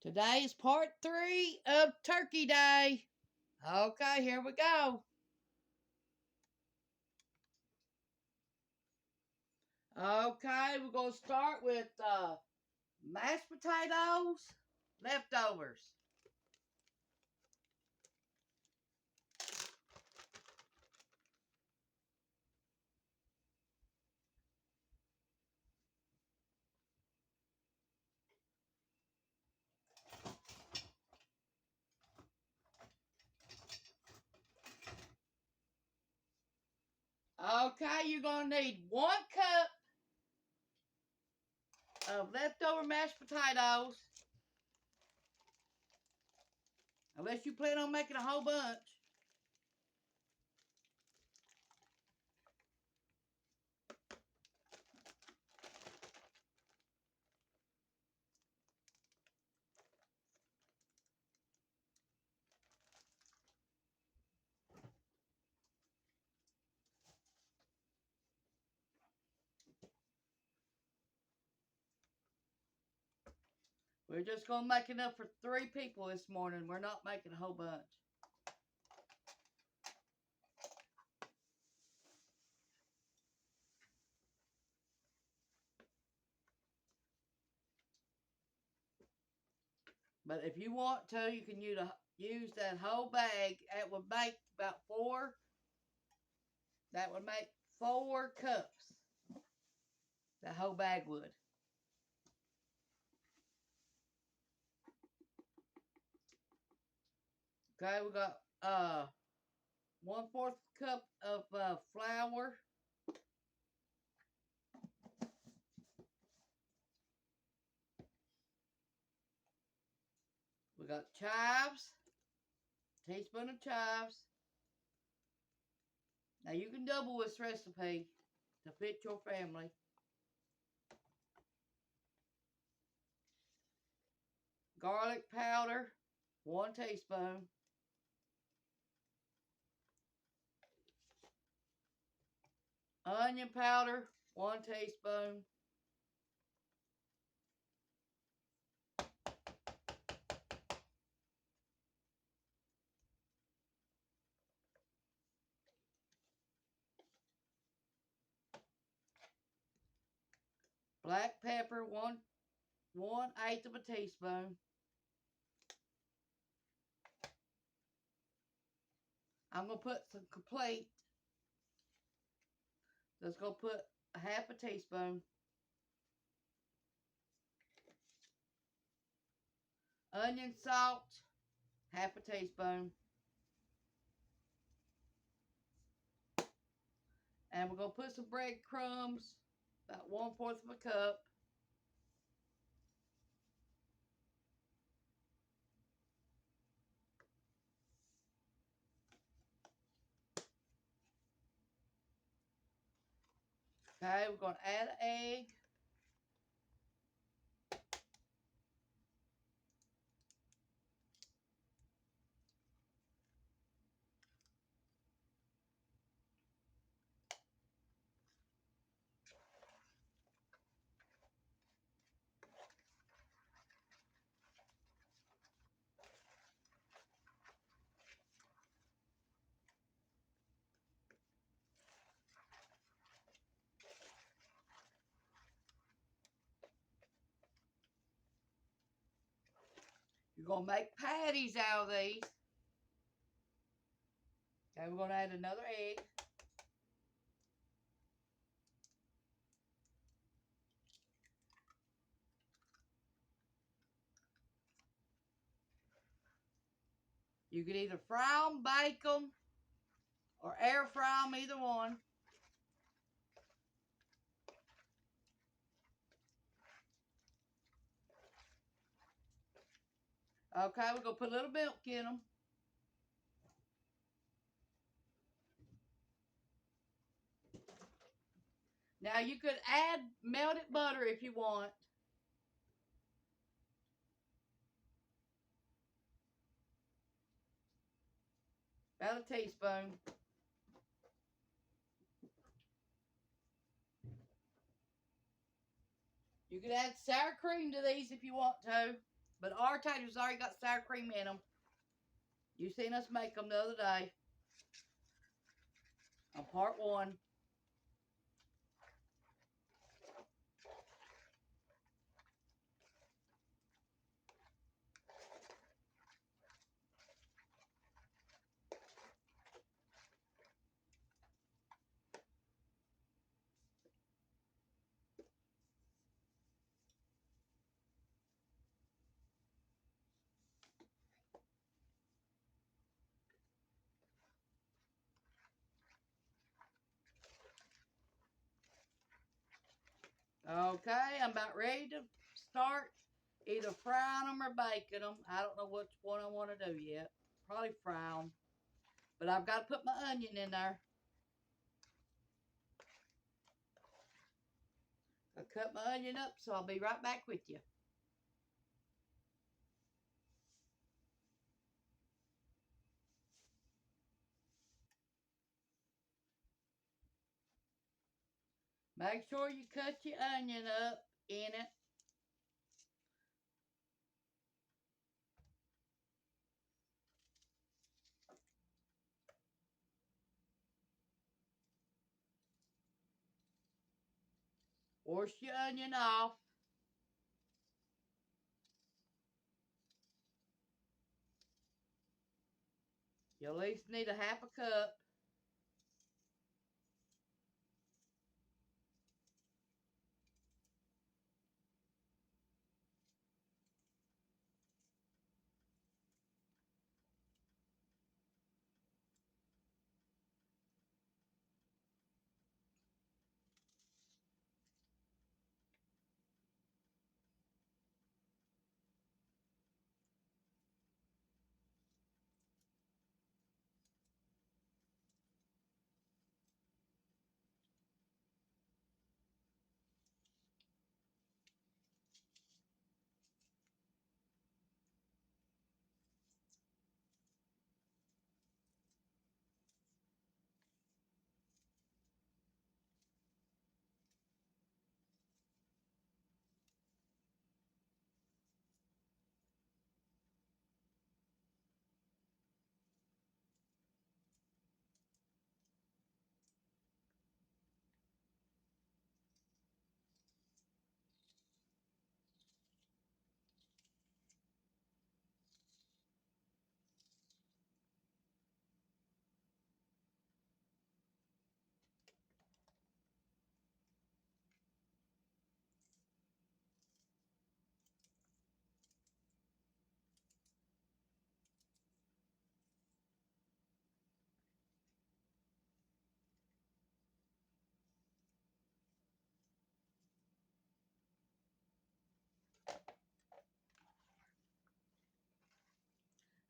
Today is part 3 of Turkey Day. Okay, here we go. Okay, we're going to start with mashed potatoes, leftovers. Okay, you're going to need 1 cup of leftover mashed potatoes. Unless you plan on making a whole bunch. We're just going to make enough for 3 people this morning. We're not making a whole bunch. But if you want to, you can use that whole bag. It would make about 4. That would make 4 cups. The whole bag would. Okay, we got 1/4 cup of flour. We got chives. Teaspoon of chives. Now you can double this recipe to fit your family. Garlic powder, 1 teaspoon. Onion powder, 1 teaspoon. Black pepper, 1/8 of a teaspoon. I'm going to put some complete. Just going to put 1/2 a teaspoon. Onion salt, 1/2 a teaspoon. And we're going to put some breadcrumbs, about 1/4 of a cup. Okay, we're going to add an egg. You're going to make patties out of these. Okay, we're going to add another egg. You can either fry them, bake them, or air fry them, either one. Okay, we're going to put a little milk in them. Now you could add melted butter if you want. About a teaspoon. You could add sour cream to these if you want to, But our taters already got sour cream in them. You seen us make them the other day on part 1. Okay, I'm about ready to start either frying them or baking them. I don't know which one I want to do yet. Probably fry them. But I've got to put my onion in there. I cut my onion up, so I'll be right back with you. Make sure you cut your onion up in it. Wash your onion off. You'll at least need a half a cup.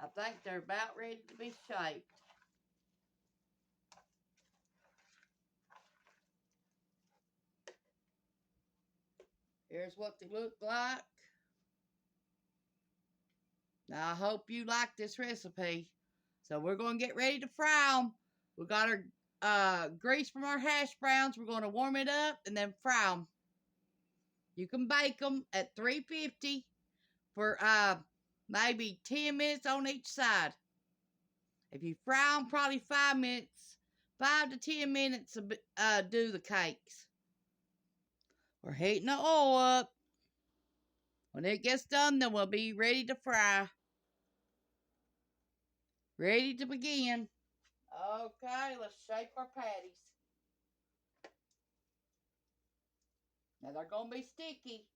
I think they're about ready to be shaped. Here's what they look like. Now, I hope you like this recipe. So we're going to get ready to fry them. We got our grease from our hash browns. We're going to warm it up and then fry them. You can bake them at 350 for maybe 10 minutes on each side. If you fry them, probably 5 minutes, 5 to 10 minutes to do the cakes. We're heating the oil up. When it gets done, then we'll be ready to fry. Ready to begin. Okay, let's shape our patties. Now they're going to be sticky.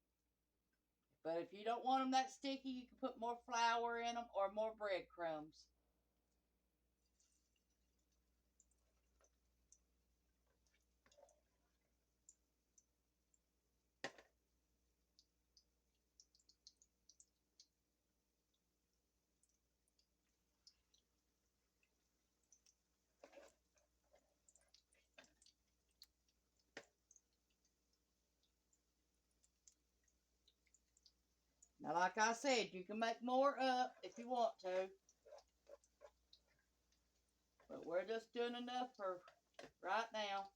But if you don't want them that sticky, you can put more flour in them or more breadcrumbs. Now, like I said, you can make more up if you want to. But we're just doing enough for right now.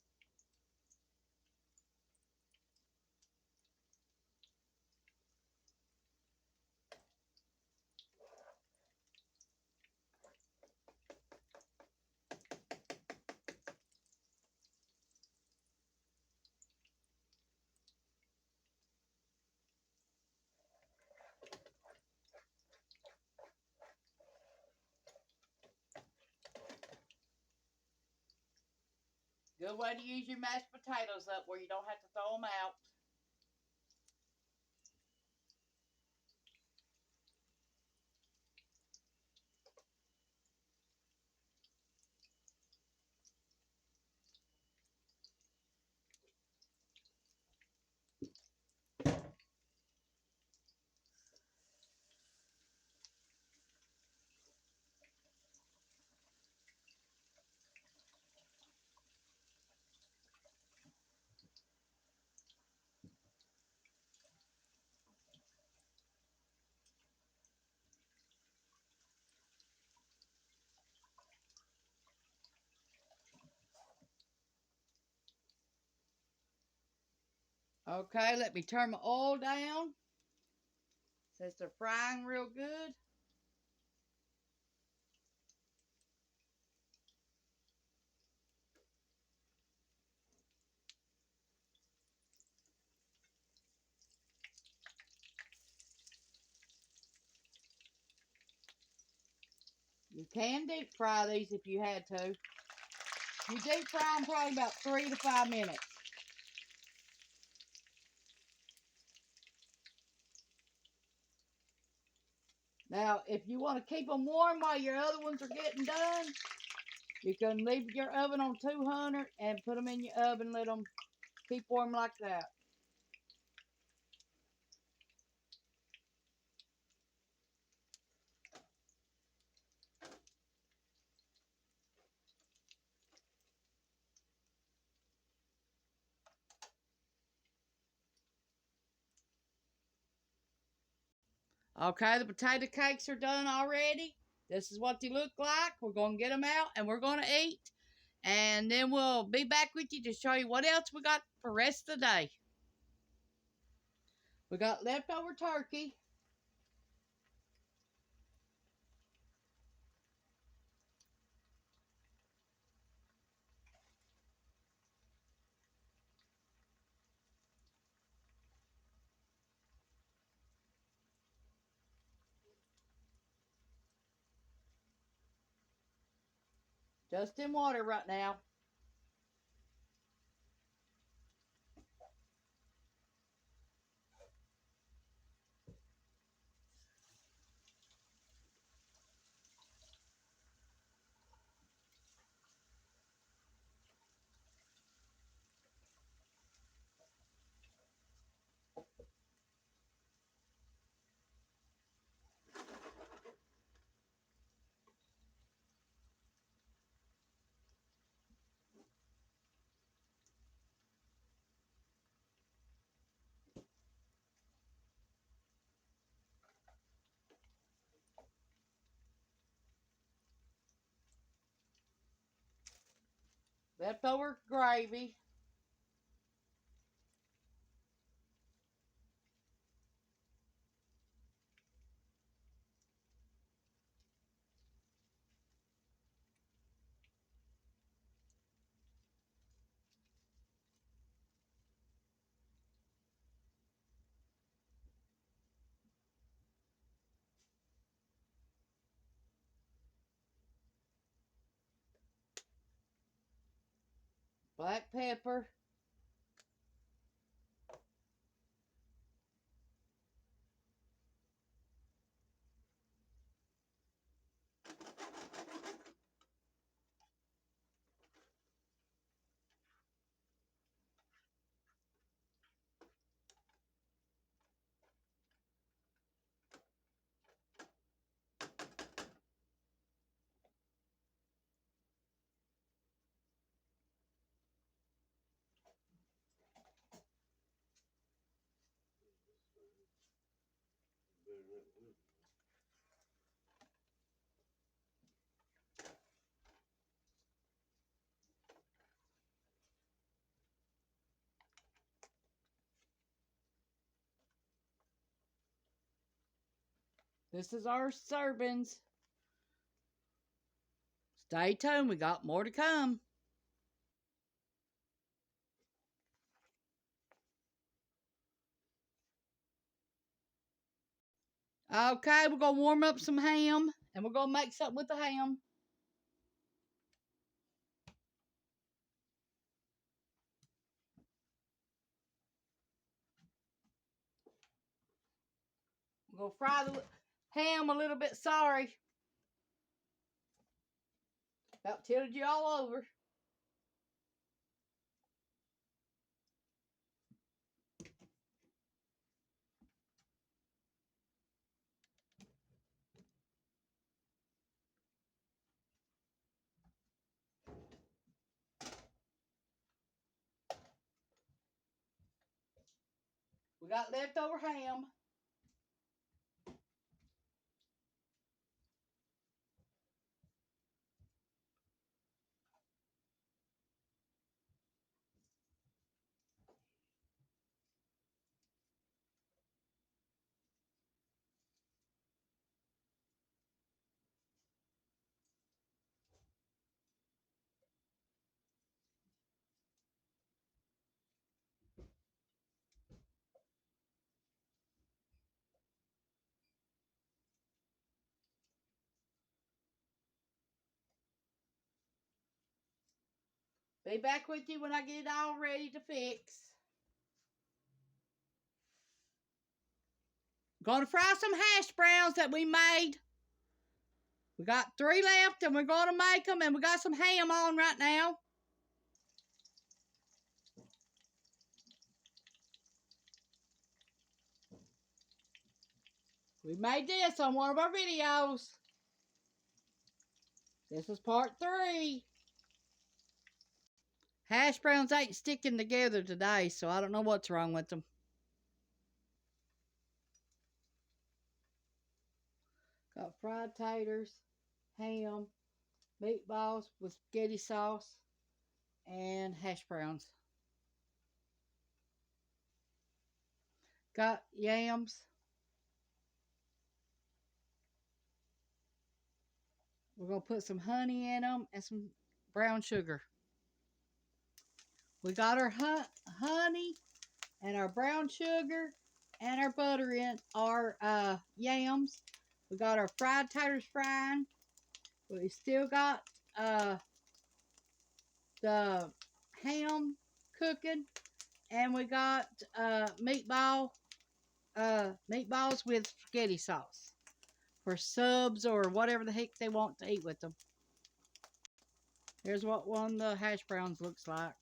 Good way to use your mashed potatoes up where you don't have to throw them out. Okay, let me turn my oil down since they're frying real good. You can deep fry these if you had to. You deep fry them probably about 3 to 5 minutes. Now, if you want to keep them warm while your other ones are getting done, you can leave your oven on 200 and put them in your oven. Let them keep warm like that. Okay, the potato cakes are done already. This is what they look like. We're going to get them out and we're going to eat. And then we'll be back with you to show you what else we got for the rest of the day. We got leftover turkey. Just in water right now. Leftover gravy. Black pepper. This is our servings. Stay tuned. We got more to come. Okay, we're going to warm up some ham. And we're going to make something with the ham. I'm going to fry the ham a little bit. Sorry. About tilted you all over. We got leftover ham. Be back with you when I get it all ready to fix. Gonna fry some hash browns that we made. We got 3 left and we're gonna make them, and we got some ham on right now. We made this on one of our videos. This is part 3. Hash browns ain't sticking together today, so I don't know what's wrong with them. Got fried taters, ham, meatballs with spaghetti sauce, and hash browns. Got yams. We're going to put some honey in them and some brown sugar. We got our honey and our brown sugar and our butter in our yams. We got our fried taters frying. We still got the ham cooking, and we got meatballs with spaghetti sauce for subs or whatever the heck they want to eat with them. Here's what one of the hash browns looks like.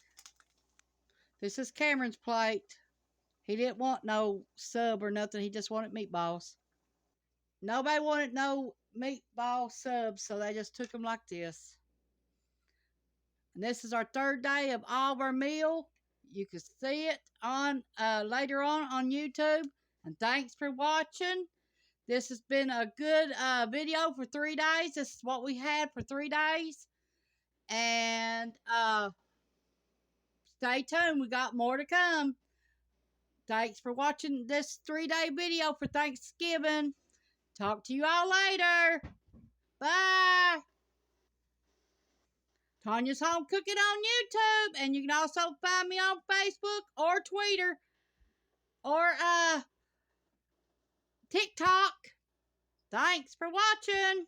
This is Cameron's plate. He didn't want no sub or nothing. He just wanted meatballs. Nobody wanted no meatball subs, so they just took them like this. And this is our 3rd day of all of our meal. You can see it on later on YouTube. And thanks for watching. This has been a good video for 3 days. This is what we had for 3 days. And stay tuned. We got more to come. Thanks for watching this 3-day video for Thanksgiving. Talk to you all later. Bye. Tanya's Home Cooking on YouTube. And you can also find me on Facebook or Twitter or TikTok. Thanks for watching.